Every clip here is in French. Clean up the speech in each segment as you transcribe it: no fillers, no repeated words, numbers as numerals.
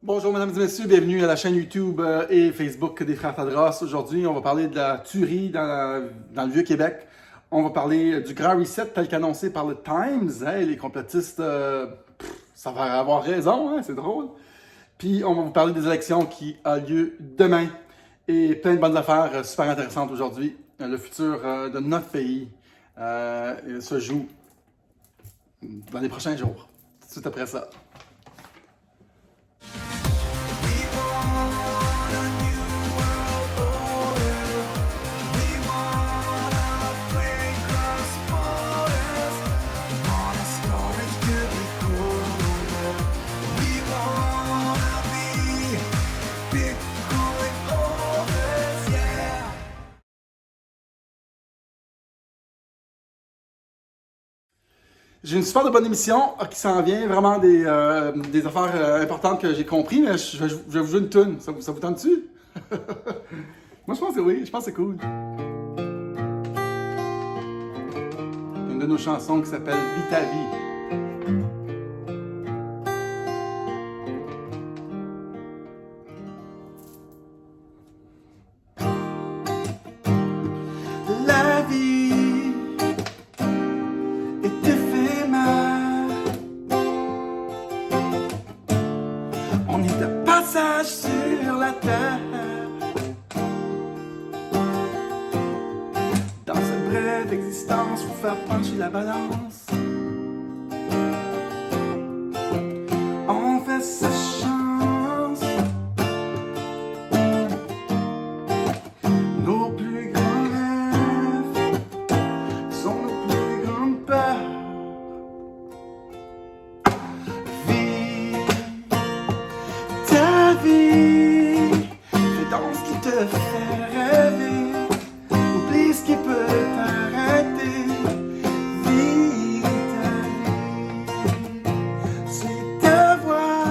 Bonjour mesdames et messieurs, bienvenue à la chaîne YouTube et Facebook des Frères Tadros. Aujourd'hui, on va parler de la tuerie dans le Vieux-Québec. On va parler du grand reset tel qu'annoncé par le Times. Hey, les complotistes, ça va avoir raison, hein, c'est drôle. Puis on va vous parler des élections qui ont lieu demain. Et plein de bonnes affaires super intéressantes aujourd'hui. Le futur de notre pays se joue dans les prochains jours. Tout de suite après ça. J'ai une super de bonne émission qui s'en vient, vraiment des affaires importantes que j'ai compris, mais je vais vous jouer une toune. Ça vous tente-tu? Moi, je pense que oui, je pense que c'est cool. Une de nos chansons qui s'appelle Vis ta vie. La vie est éphémère. On est de passage sur la terre. Dans cette brève existence, faut faire pencher la balance. On fait sa chance. Nos plus grands rêves sont nos plus grandes peurs. Vis ta vie, fais donc ce qui te fait rêver. Oublie ce qui peut t'arrêter. Vis ta vie, suis ta voix,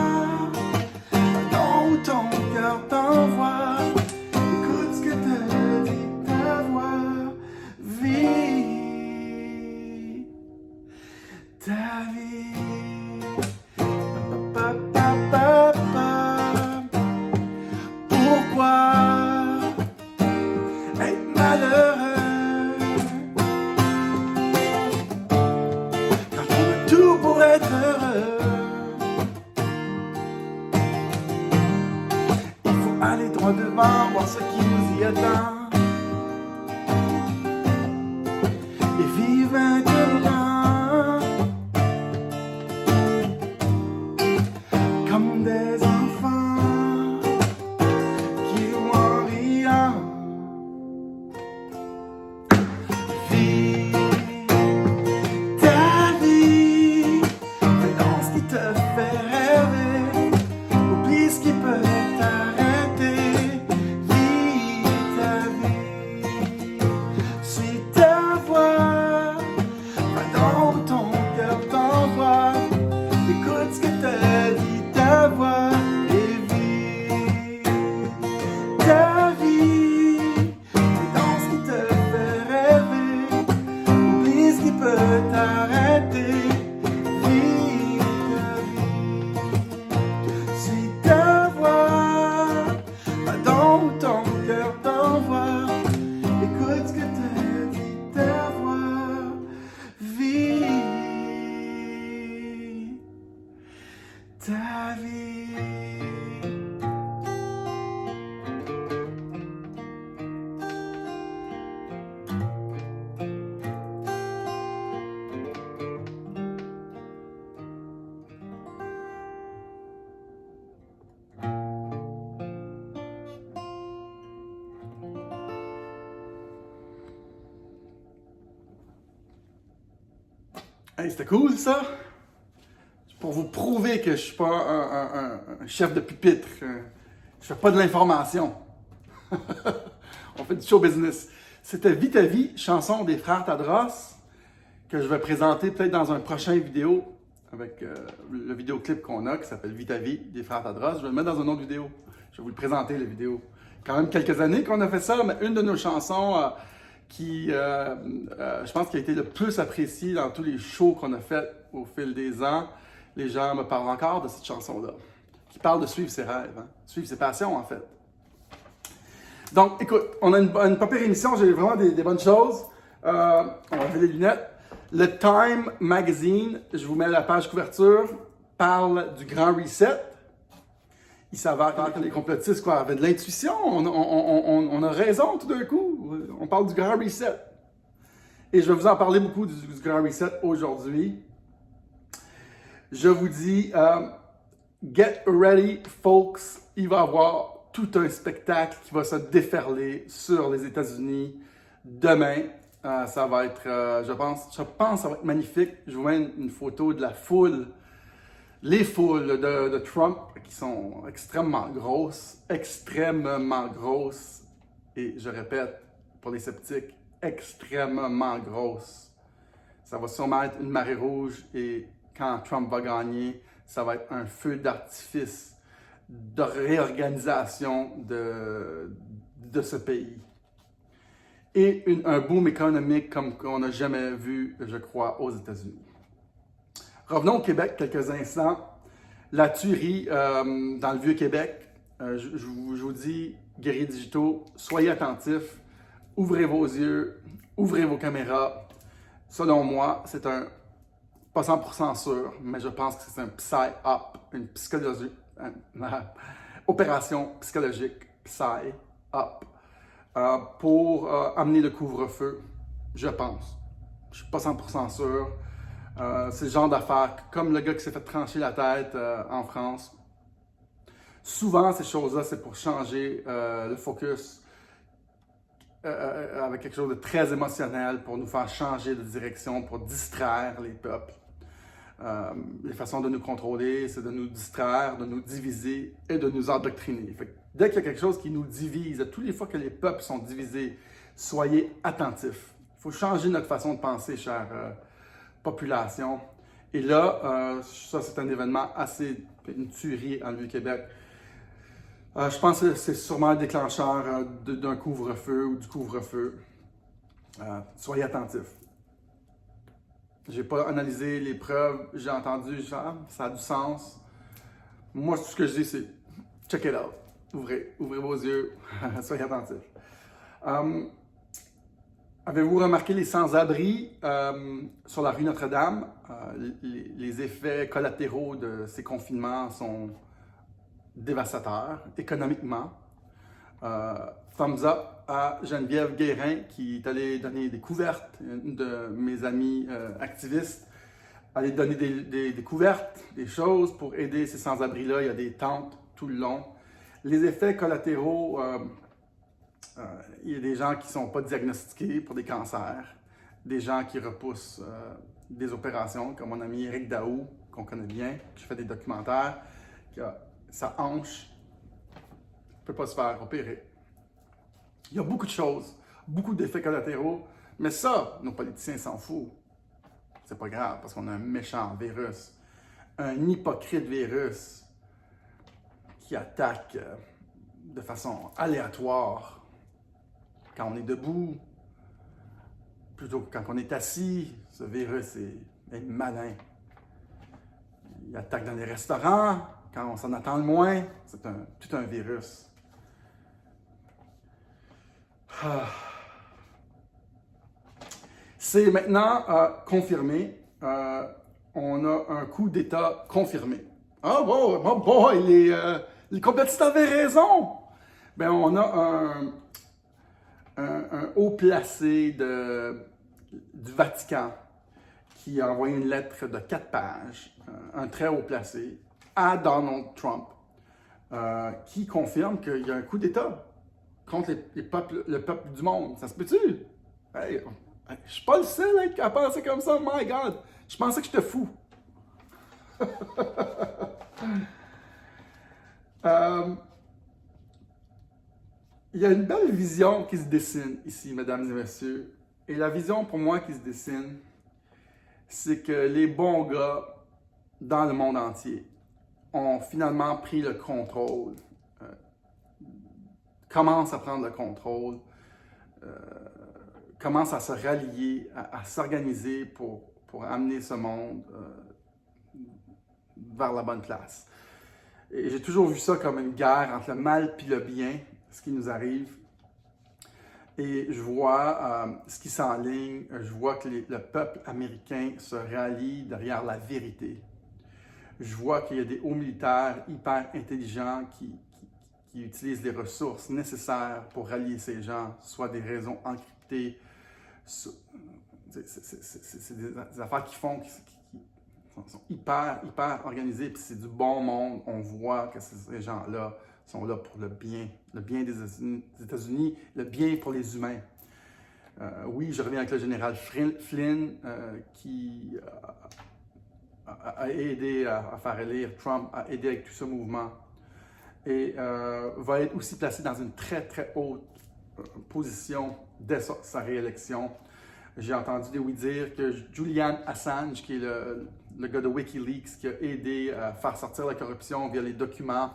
va où ton cœur t'envoie. Écoute ce que te dit ta voix. Vis ta vie. Pa, pa, pa, pa. Pourquoi être malheureux quand on a tout pour être heureux? Il faut aller droit devant, voir ce qui nous y attend et vivre maintenant comme des enfants qui jouent en riant. Vis ta vie, fais donc ce qui te fait rêver. Oublie ce qui peut t'arrêter. Vis ta vie, suis ta voix, va donc où ton cœur t'envoie. Écoute ce que te dit ta voix et vis ta vie. Fais donc ce qui te fait rêver. Oublie ce qui peut t'arrêter. Vis ta vie, suis ta voix, va donc où ton cœur t'envoie. Écoute ce que te dit ta voix. Vis ta vie. Hey, c'était cool ça! Pour vous prouver que je suis pas un chef de pupitre. Je fais pas de l'information. On fait du show business. C'était Vis ta vie, chanson des Frères Tadros, que je vais présenter peut-être dans un prochain vidéo avec le vidéoclip qu'on a qui s'appelle Vis ta vie des Frères Tadros. Je vais le mettre dans une autre vidéo. Je vais vous le présenter, la vidéo. Quand même quelques années qu'on a fait ça, mais une de nos chansons qui, je pense, qui a été le plus appréciée dans tous les shows qu'on a fait au fil des ans. Les gens me parlent encore de cette chanson-là, qui parle de suivre ses rêves, hein? Suivre ses passions, en fait. Donc, écoute, on a une pas pire émission, j'ai vraiment des bonnes choses. On va enlever les lunettes. Le Time Magazine, je vous mets la page couverture, parle du grand reset. Il s'avère que les complotistes avaient de l'intuition. On a raison tout d'un coup. On parle du grand reset. Et je vais vous en parler beaucoup du grand reset aujourd'hui. Je vous dis, get ready, folks. Il va y avoir tout un spectacle qui va se déferler sur les États-Unis demain. Ça va être, je pense, ça va être magnifique. Je vous mets une photo de la foule, les foules de Trump qui sont extrêmement grosses, et je répète, pour les sceptiques, extrêmement grosses. Ça va sûrement être une marée rouge et quand Trump va gagner, ça va être un feu d'artifice de réorganisation de ce pays. Et un boom économique comme on n'a jamais vu, je crois, aux États-Unis. Revenons au Québec quelques instants. La tuerie dans le Vieux-Québec, je vous dis, guerriers digitaux, soyez attentifs, ouvrez vos yeux, ouvrez vos caméras. Selon moi, c'est un, pas 100% sûr, mais je pense que c'est un psy-up, une psychologie, opération psychologique psy-up. Pour amener le couvre-feu, je pense. Je suis pas 100% sûr. C'est le genre d'affaires comme le gars qui s'est fait trancher la tête en France. Souvent, ces choses-là, c'est pour changer le focus avec quelque chose de très émotionnel, pour nous faire changer de direction, pour distraire les peuples. Les façons de nous contrôler, c'est de nous distraire, de nous diviser et de nous endoctriner. Fait que dès qu'il y a quelque chose qui nous divise, toutes les fois que les peuples sont divisés, soyez attentifs. Il faut changer notre façon de penser, chère population. Et là, ça c'est un événement une tuerie en Vieux-Québec. Je pense que c'est sûrement le déclencheur d'un couvre-feu ou du couvre-feu. Soyez attentifs. J'ai pas analysé les preuves, j'ai entendu, ça a du sens. Moi, tout ce que je dis, c'est check it out. Ouvrez vos yeux, soyez attentifs. Avez-vous remarqué les sans-abri sur la rue Notre-Dame? Les effets collatéraux de ces confinements sont dévastateurs économiquement. Thumbs up à Geneviève Guérin qui est allée donner des couvertes, une de mes amies activistes, aller donner des couvertes, des choses pour aider ces sans-abri-là. Il y a des tentes tout le long. Les effets collatéraux, il y a des gens qui ne sont pas diagnostiqués pour des cancers, des gens qui repoussent des opérations, comme mon ami Éric Daou, qu'on connaît bien, qui fait des documentaires, qui a sa hanche ne peut pas se faire opérer. Il y a beaucoup de choses, beaucoup d'effets collatéraux, mais ça, nos politiciens s'en foutent. C'est pas grave, parce qu'on a un méchant virus, un hypocrite virus qui attaque de façon aléatoire quand on est debout, plutôt que quand on est assis. Ce virus est malin. Il attaque dans les restaurants, quand on s'en attend le moins. C'est tout un virus. C'est maintenant confirmé. On a un coup d'État confirmé. Ah bon, oh boy, les complotistes avaient raison. Ben, on a un haut placé du Vatican qui a envoyé une lettre de 4 pages, un très haut placé, à Donald Trump, qui confirme qu'il y a un coup d'État contre le peuple du monde. Ça se peut-tu? Hey, je suis pas le seul à penser comme ça, my God! Je pensais que j'étais fou. Il y a une belle vision qui se dessine ici, mesdames et messieurs. Et la vision pour moi qui se dessine, c'est que les bons gars dans le monde entier ont finalement pris le contrôle, commencent à prendre le contrôle, commencent à se rallier, à s'organiser pour amener ce monde vers la bonne place. Et j'ai toujours vu ça comme une guerre entre le mal et le bien, ce qui nous arrive. Et je vois ce qui s'enligne, je vois que le peuple américain se rallie derrière la vérité. Je vois qu'il y a des hauts militaires hyper intelligents qui utilisent les ressources nécessaires pour rallier ces gens, soit des réseaux encryptés. C'est des affaires qui sont hyper organisées, puis c'est du bon monde. On voit que ces gens-là sont là pour le bien des États-Unis, le bien pour les humains. Oui, je reviens avec le général Flynn qui a aidé à faire élire Trump, a aidé avec tout ce mouvement et va être aussi placé dans une très, très haute position dès sa réélection. J'ai entendu des oui dire que Julian Assange, qui est le gars de Wikileaks, qui a aidé à faire sortir la corruption via les documents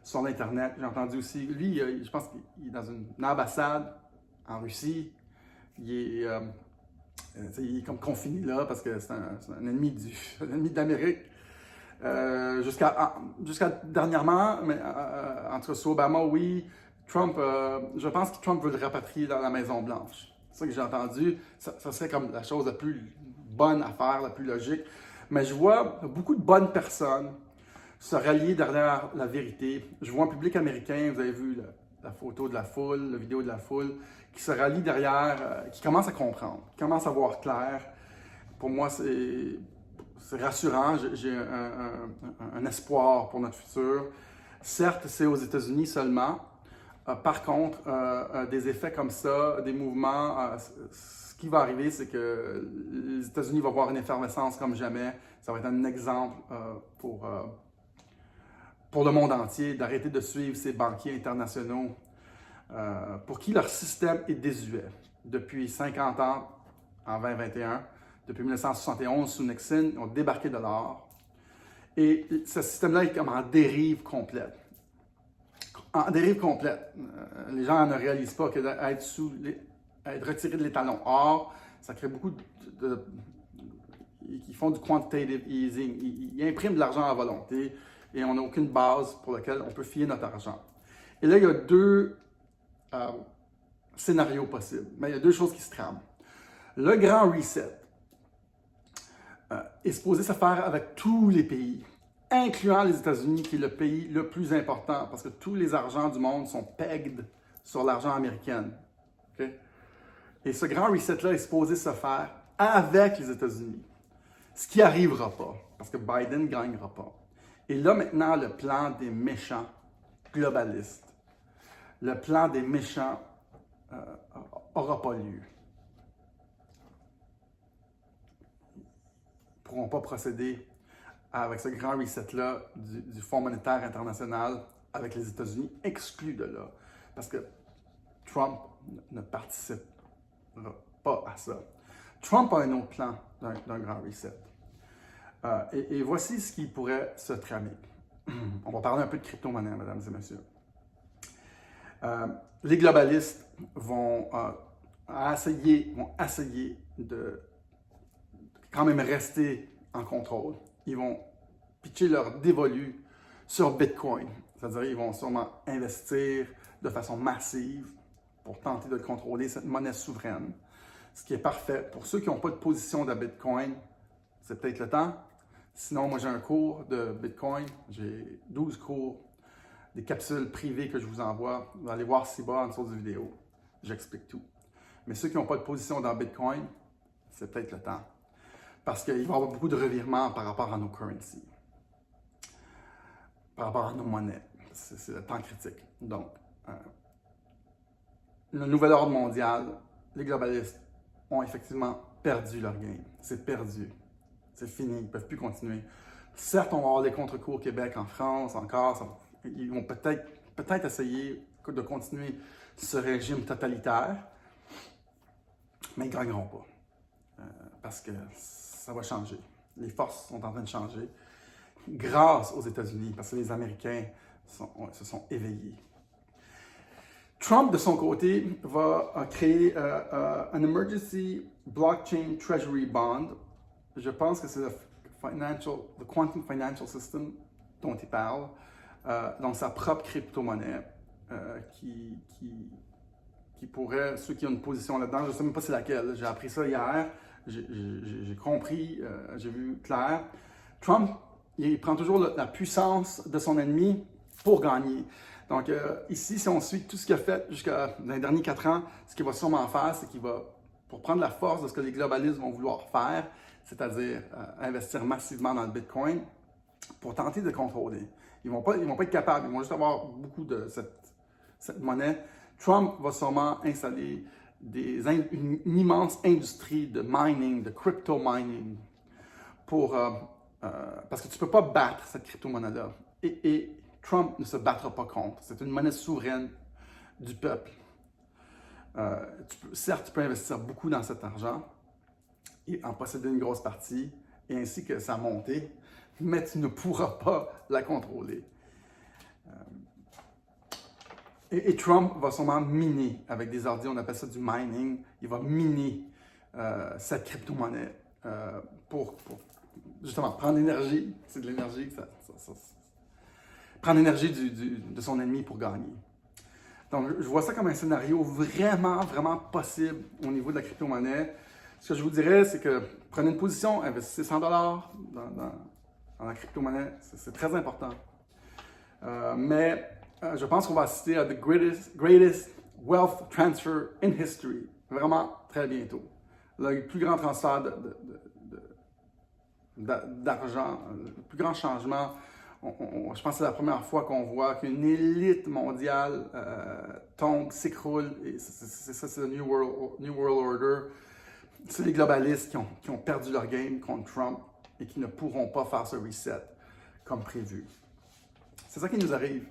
sur l'Internet. J'ai entendu aussi, lui, je pense qu'il est dans une ambassade en Russie. Il est comme confiné là parce que c'est un ennemi d'Amérique. Jusqu'à dernièrement, mais en tout cas sous Obama, oui, Trump, je pense que Trump veut le rapatrier dans la Maison-Blanche. C'est ça que j'ai entendu. Ça serait comme la chose la plus bonne à faire, la plus logique. Mais je vois beaucoup de bonnes personnes se rallier derrière la vérité. Je vois un public américain, vous avez vu la photo de la foule, la vidéo de la foule, qui se rallie derrière, qui commence à comprendre, qui commence à voir clair. Pour moi, c'est rassurant. J'ai un espoir pour notre futur. Certes, c'est aux États-Unis seulement. Par contre, des effets comme ça, des mouvements, ce qui va arriver, c'est que les États-Unis vont avoir une effervescence comme jamais. Ça va être un exemple pour le monde entier d'arrêter de suivre ces banquiers internationaux pour qui leur système est désuet. Depuis 50 ans, en 2021, depuis 1971, sous Nixon, ils ont débarqué de l'or. Et ce système-là est comme en dérive complète. En dérive complète. Les gens ne réalisent pas que être retiré de l'étalon or, ça crée beaucoup qui font du quantitative easing. Ils impriment de l'argent à volonté et on n'a aucune base pour laquelle on peut fier notre argent. Et là, il y a deux scénarios possibles. Mais il y a deux choses qui se trament. Le grand reset est supposé se faire avec tous les pays, incluant les États-Unis, qui est le pays le plus important, parce que tous les argents du monde sont pegged sur l'argent américain. Okay? Et ce grand reset-là est supposé se faire avec les États-Unis. Ce qui n'arrivera pas, parce que Biden ne gagnera pas. Et là, maintenant, le plan des méchants globalistes, le plan des méchants n'aura pas lieu. Ils ne pourront pas procéder avec ce grand reset-là du Fonds monétaire international avec les États-Unis exclus de là. Parce que Trump ne participera pas à ça. Trump a un autre plan d'un grand reset. Et voici ce qui pourrait se tramer. On va parler un peu de crypto-monnaie, mesdames et messieurs. Les globalistes vont essayer de quand même rester en contrôle. Ils vont pitcher leur dévolu sur Bitcoin. C'est-à-dire qu'ils vont sûrement investir de façon massive pour tenter de contrôler cette monnaie souveraine. Ce qui est parfait. Pour ceux qui n'ont pas de position de Bitcoin, c'est peut-être le temps. Sinon, moi j'ai un cours de Bitcoin. J'ai 12 cours, des capsules privées que je vous envoie. Vous allez voir ci-bas en dessous de la vidéo. J'explique tout. Mais ceux qui n'ont pas de position dans Bitcoin, c'est peut-être le temps. Parce qu'il va y avoir beaucoup de revirements par rapport à nos currencies, par rapport à nos monnaies. C'est le temps critique. Donc, le nouvel ordre mondial, les globalistes ont effectivement perdu leur game. C'est perdu. C'est fini. Ils ne peuvent plus continuer. Certes, on va avoir des contre-coups au Québec, en France, encore. Ils vont peut-être essayer de continuer ce régime totalitaire, mais ils ne gagneront pas. Parce que ça va changer. Les forces sont en train de changer grâce aux États-Unis, parce que les Américains se sont éveillés. Trump, de son côté, va créer un Emergency Blockchain Treasury Bond. Je pense que c'est le Quantum Financial System dont il parle. donc sa propre crypto-monnaie qui pourrait, ceux qui ont une position là-dedans, je ne sais même pas c'est laquelle, j'ai appris ça hier, j'ai compris, j'ai vu clair. Trump, il prend toujours la puissance de son ennemi pour gagner. Donc ici, si on suit tout ce qu'il a fait jusqu'à les derniers 4 ans, ce qu'il va sûrement faire, c'est qu'il va, pour prendre la force de ce que les globalistes vont vouloir faire, c'est-à-dire investir massivement dans le Bitcoin, pour tenter de contrôler. Ils vont pas être capables, ils vont juste avoir beaucoup de cette monnaie. Trump va sûrement installer une immense industrie de mining, de crypto mining, parce que tu ne peux pas battre cette crypto-monnaie-là. Et Trump ne se battra pas contre. C'est une monnaie souveraine du peuple. Certes, tu peux investir beaucoup dans cet argent et en posséder une grosse partie, et ainsi que sa montée, mais tu ne pourras pas la contrôler. Et Trump va sûrement miner avec des ordi, on appelle ça du mining. Il va miner cette crypto-monnaie pour justement prendre l'énergie. C'est de l'énergie, prendre l'énergie de son ennemi pour gagner. Donc, je vois ça comme un scénario vraiment, vraiment possible au niveau de la crypto-monnaie. Ce que je vous dirais, c'est que prenez une position, investissez $100 dans la crypto-monnaie. C'est très important. Mais je pense qu'on va assister à the greatest wealth transfer in history. Vraiment très bientôt. Le plus grand transfert d'argent, le plus grand changement. Je pense que c'est la première fois qu'on voit qu'une élite mondiale tombe, s'écroule. C'est ça, c'est le New World Order. C'est les globalistes qui ont perdu leur game contre Trump et qui ne pourront pas faire ce reset comme prévu. C'est ça qui nous arrive.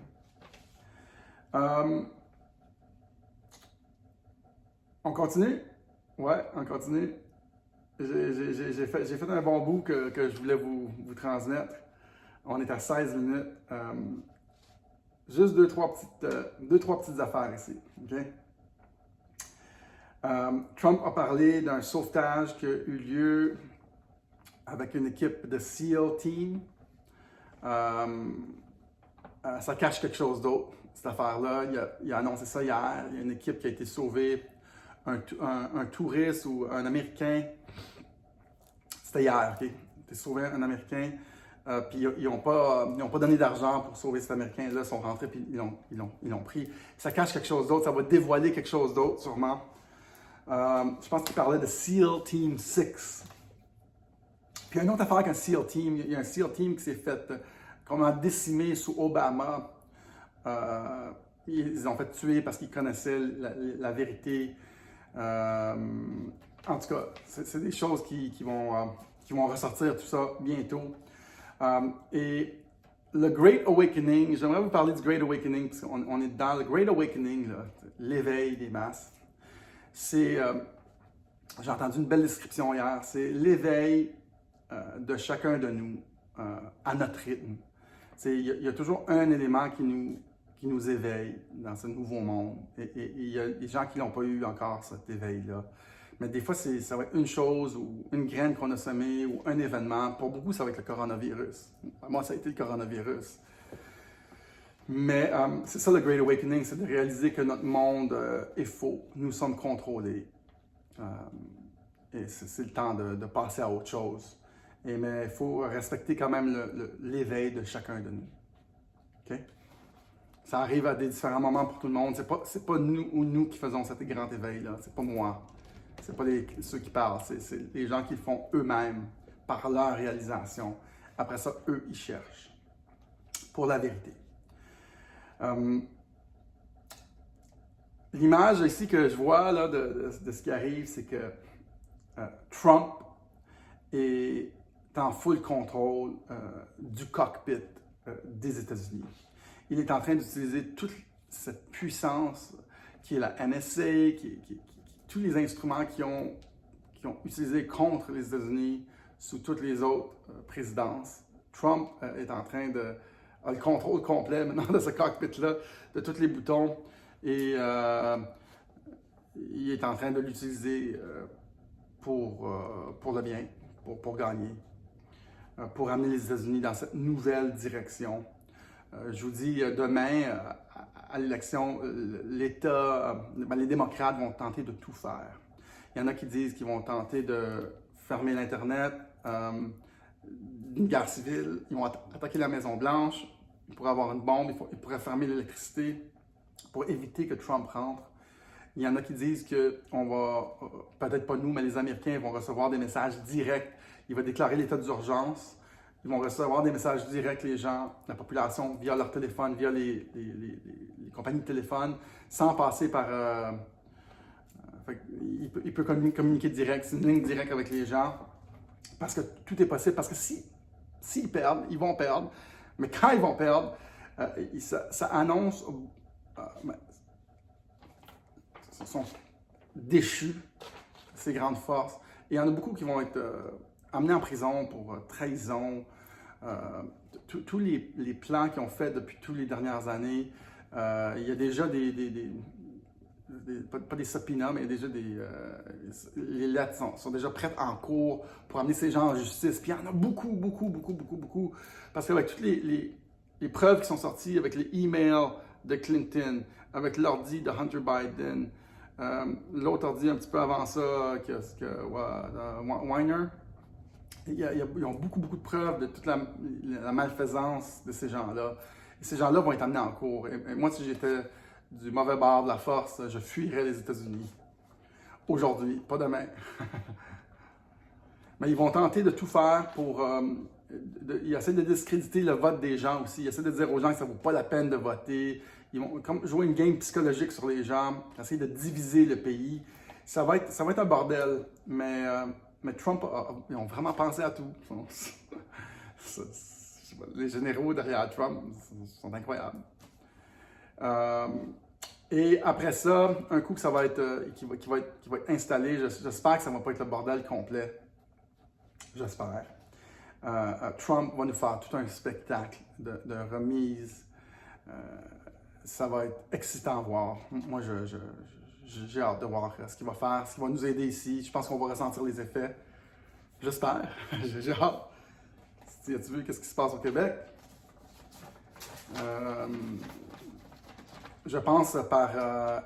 On continue? Ouais, on continue. J'ai fait un bon bout que je voulais vous transmettre. On est à 16 minutes. Juste deux, trois petites affaires ici. Okay? Trump a parlé d'un sauvetage qui a eu lieu avec une équipe de SEAL Team. Ça cache quelque chose d'autre, cette affaire-là. Il a annoncé ça hier. Il y a une équipe qui a été sauvée. Un touriste ou un Américain. C'était hier, OK? Il a été sauvé un Américain. Puis ils n'ont pas donné d'argent pour sauver cet Américain-là. Ils sont rentrés puis ils l'ont pris. Ça cache quelque chose d'autre. Ça va dévoiler quelque chose d'autre, sûrement. Je pense qu'il parlait de SEAL Team 6. Puis il y a une autre affaire qu'un SEAL Team. Il y a un SEAL Team qui s'est fait complètement décimé sous Obama. Ils ont fait tuer parce qu'ils connaissaient la vérité. En tout cas, c'est des choses qui vont ressortir tout ça bientôt. Et le Great Awakening, j'aimerais vous parler du Great Awakening, parce qu'on est dans le Great Awakening, l'éveil des masses. J'ai entendu une belle description hier, c'est l'éveil de chacun de nous à notre rythme. Il y a toujours un élément qui nous éveille dans ce nouveau monde. Et il y a des gens qui n'ont pas eu encore cet éveil-là. Mais des fois, ça va être une chose ou une graine qu'on a semée ou un événement. Pour beaucoup, ça va être le coronavirus. Moi, ça a été le coronavirus. Mais c'est ça le Great Awakening, c'est de réaliser que notre monde est faux. Nous sommes contrôlés. Et c'est le temps de passer à autre chose. Mais il faut respecter quand même l'éveil de chacun de nous. Okay? Ça arrive à des différents moments pour tout le monde. C'est pas nous qui faisons cet grand éveil-là. C'est pas moi. C'est pas ceux qui parlent. C'est les gens qui le font eux-mêmes par leur réalisation. Après ça, eux, ils cherchent pour la vérité. L'image ici que je vois là, de ce qui arrive, c'est que Trump est en full contrôle du cockpit des États-Unis. Il est en train d'utiliser toute cette puissance qui est la NSA, tous les instruments qui ont utilisé contre les États-Unis sous toutes les autres présidences. Trump est en train a le contrôle complet maintenant de ce cockpit-là, de tous les boutons, et il est en train de l'utiliser pour le bien, pour gagner, pour amener les États-Unis dans cette nouvelle direction je vous dis, demain, à l'élection, l'État, les démocrates vont tenter de tout faire. Il y en a qui disent qu'ils vont tenter de fermer l'Internet, une guerre civile, ils vont attaquer la Maison-Blanche, il pourrait avoir une bombe, ils pourraient fermer l'électricité pour éviter que Trump rentre. Il y en a qui disent qu'on va, peut-être pas nous, mais les Américains vont recevoir des messages directs. Il va déclarer l'état d'urgence. Ils vont recevoir des messages directs, les gens, la population, via leur téléphone, via les compagnies de téléphone, sans passer par... il peut communiquer direct, c'est une ligne directe avec les gens, parce que tout est possible, parce que s'ils perdent, ils vont perdre, mais quand ils vont perdre, ça annonce... sont déchus, ces grandes forces. Et il y en a beaucoup qui vont être amenés en prison pour trahison. Tous les plans qu'ils ont faits depuis toutes les dernières années, il y a déjà pas des subpoenas, mais il y a déjà les lettres sont déjà prêtes en cours pour amener ces gens en justice. Puis il y en a beaucoup. Parce qu'avec toutes les preuves qui sont sorties, avec les emails de Clinton, avec l'ordi de Hunter Biden, l'autre ordi un petit peu avant ça, Weiner, ils ont beaucoup de preuves de toute la malfaisance de ces gens-là. Et ces gens-là vont être amenés en cours. Et moi, si j'étais du mauvais bord de la force, je fuirais les États-Unis. Aujourd'hui, pas demain. Mais ils vont tenter de tout faire pour... ils essaient de discréditer le vote des gens aussi. Ils essaient de dire aux gens que ça ne vaut pas la peine de voter. Ils vont comme jouer une game psychologique sur les gens, essayer de diviser le pays. Ça va être un bordel, mais Trump, ils ont vraiment pensé à tout. Les généraux derrière Trump sont incroyables. Et après ça, un coup que ça va être, qui va être installé, j'espère que ça ne va pas être le bordel complet. J'espère. Trump va nous faire tout un spectacle de remise. Ça va être excitant à voir. Moi, j'ai hâte de voir ce qu'il va faire, ce qu'il va nous aider ici. Je pense qu'on va ressentir les effets. J'espère. J'ai hâte. As-tu vu qu'est-ce qui se passe au Québec? Je pense par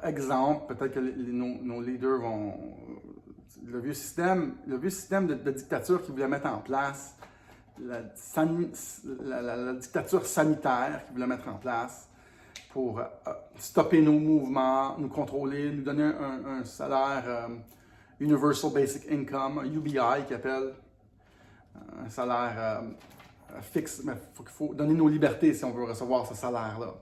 exemple, peut-être que nos leaders vont... Le vieux système de dictature qu'ils voulaient mettre en place, la dictature sanitaire qu'ils voulaient mettre en place pour stopper nos mouvements, nous contrôler, nous donner un salaire Universal Basic Income, UBI qu'ils appellent, un salaire fixe, mais il faut donner nos libertés si on veut recevoir ce salaire-là.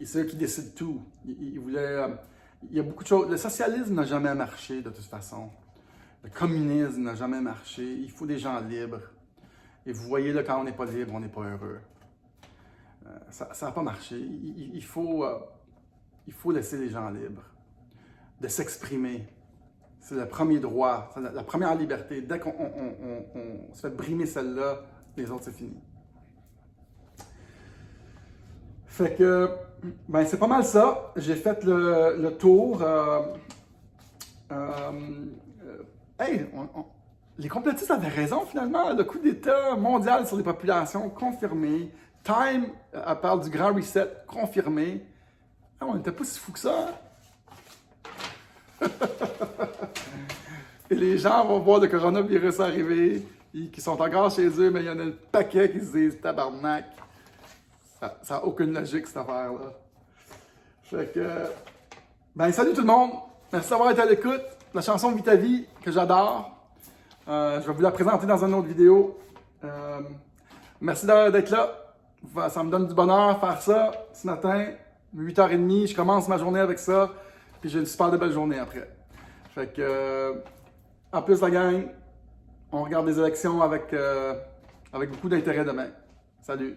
C'est eux qui décident tout. Ils voulaient... il y a beaucoup de choses. Le socialisme n'a jamais marché de toute façon. Le communisme n'a jamais marché. Il faut des gens libres. Et vous voyez, là, quand on n'est pas libre, on n'est pas heureux. Ça n'a pas marché. Il faut laisser les gens libres de s'exprimer. C'est le premier droit, c'est la première liberté. Dès qu'on se fait brimer celle-là, les autres, c'est fini. Fait que, ben c'est pas mal ça. J'ai fait le tour. Hey, les complotistes avaient raison finalement. Le coup d'État mondial sur les populations confirmé. Time parle du grand reset confirmé. Ah, on n'était pas si fou que ça. Hein? Et les gens vont voir le coronavirus arriver, qui sont encore chez eux, mais il y en a un paquet qui se disent tabarnak. Ça n'a aucune logique, cette affaire-là. Fait que... Ben, salut tout le monde! Merci d'avoir été à l'écoute. La chanson Vite ta vie, que j'adore. Je vais vous la présenter dans une autre vidéo. Merci d'être là. Ça me donne du bonheur faire ça ce matin. 8h30, je commence ma journée avec ça. Puis j'ai une super de belle journée après. Fait que... en plus, la gang, on regarde les élections avec beaucoup d'intérêt demain. Salut!